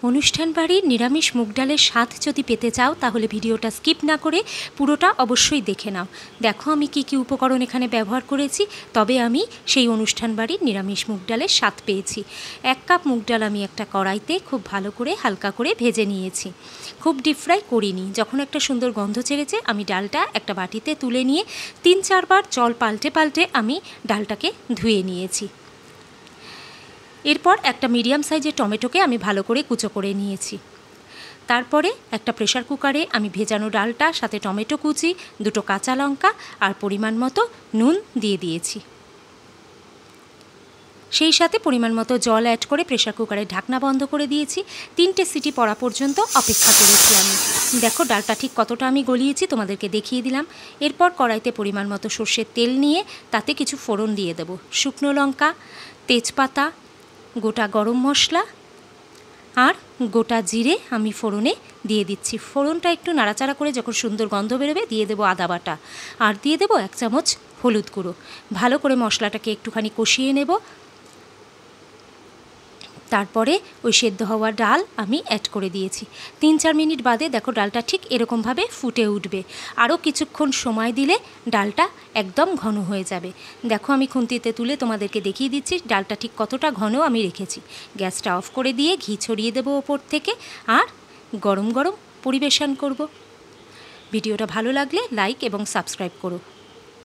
অনুষ্ঠান বাড়ির নিরামিষ মুগ ডালের স্বাদ যদি পেতে চাও তাহলে ভিডিওটা স্কিপ না করে পুরোটা অবশ্যই দেখে নাও। দেখো আমি কি কি উপকরণ এখানে ব্যবহার করেছি, তবে আমি সেই অনুষ্ঠান বাড়ির নিরামিষ মুগ ডালের স্বাদ পেয়েছি। 1 কাপ মুগ ডাল আমি একটা কড়াইতে খুব ভালো করে হালকা করে ভেজে নিয়েছি, খুব ডিপ ফ্রাই করিনি। যখন একটা সুন্দর গন্ধ ছেড়েছে আমি ডালটা একটা বাটিতে তুলে নিয়ে 3-4 বার জল পাল্টে পাল্টে আমি ডালটাকে ধুয়ে নিয়েছি। এরপর একটা মিডিয়াম সাইজের টমেটোকে আমি ভালো করে কুচো করে নিয়েছি। তারপরে একটা প্রেসার কুকারে আমি ভেজানো ডালটা সাথে টমেটো কুচি, 2টো কাঁচা লঙ্কা আর পরিমাণ মতো নুন দিয়ে দিয়েছি। সেই সাথে পরিমাণ মতো জল অ্যাড করে প্রেসার কুকারের ঢাকনা বন্ধ করে দিয়েছি। 3টে সিটি পড়া পর্যন্ত অপেক্ষা করেছি আমি। দেখো ডালটা ঠিক কতটা আমি গলিয়েছি তোমাদেরকে দেখিয়ে দিলাম। এরপর কড়াইতে পরিমাণ মতো সর্ষের তেল নিয়ে তাতে কিছু ফোড়ন দিয়ে দেবো। শুকনো লঙ্কা, তেজপাতা, গোটা গরম মশলা আর গোটা জিরে আমি ফোড়নে দিয়ে দিচ্ছি। ফোড়নটা একটু নাড়াচাড়া করে যখন সুন্দর গন্ধ বেরোবে দিয়ে দেবো আদা বাটা আর দিয়ে দেবো 1 চামচ হলুদ গুঁড়ো। ভালো করে মশলাটাকে একটুখানি কষিয়ে নেব। তারপরে ওই সেদ্ধ হওয়া ডাল আমি অ্যাড করে দিয়েছি। 3-4 মিনিট বাদে দেখো ডালটা ঠিক এরকমভাবে ফুটে উঠবে। আরও কিছুক্ষণ সময় দিলে ডালটা একদম ঘন হয়ে যাবে। দেখো আমি খুন্তিতে তুলে তোমাদেরকে দেখিয়ে দিচ্ছি ডালটা ঠিক কতটা ঘন আমি রেখেছি। গ্যাসটা অফ করে দিয়ে ঘি ছড়িয়ে দেবো ওপর থেকে আর গরম গরম পরিবেশন করব। ভিডিওটা ভালো লাগলে লাইক এবং সাবস্ক্রাইব করো।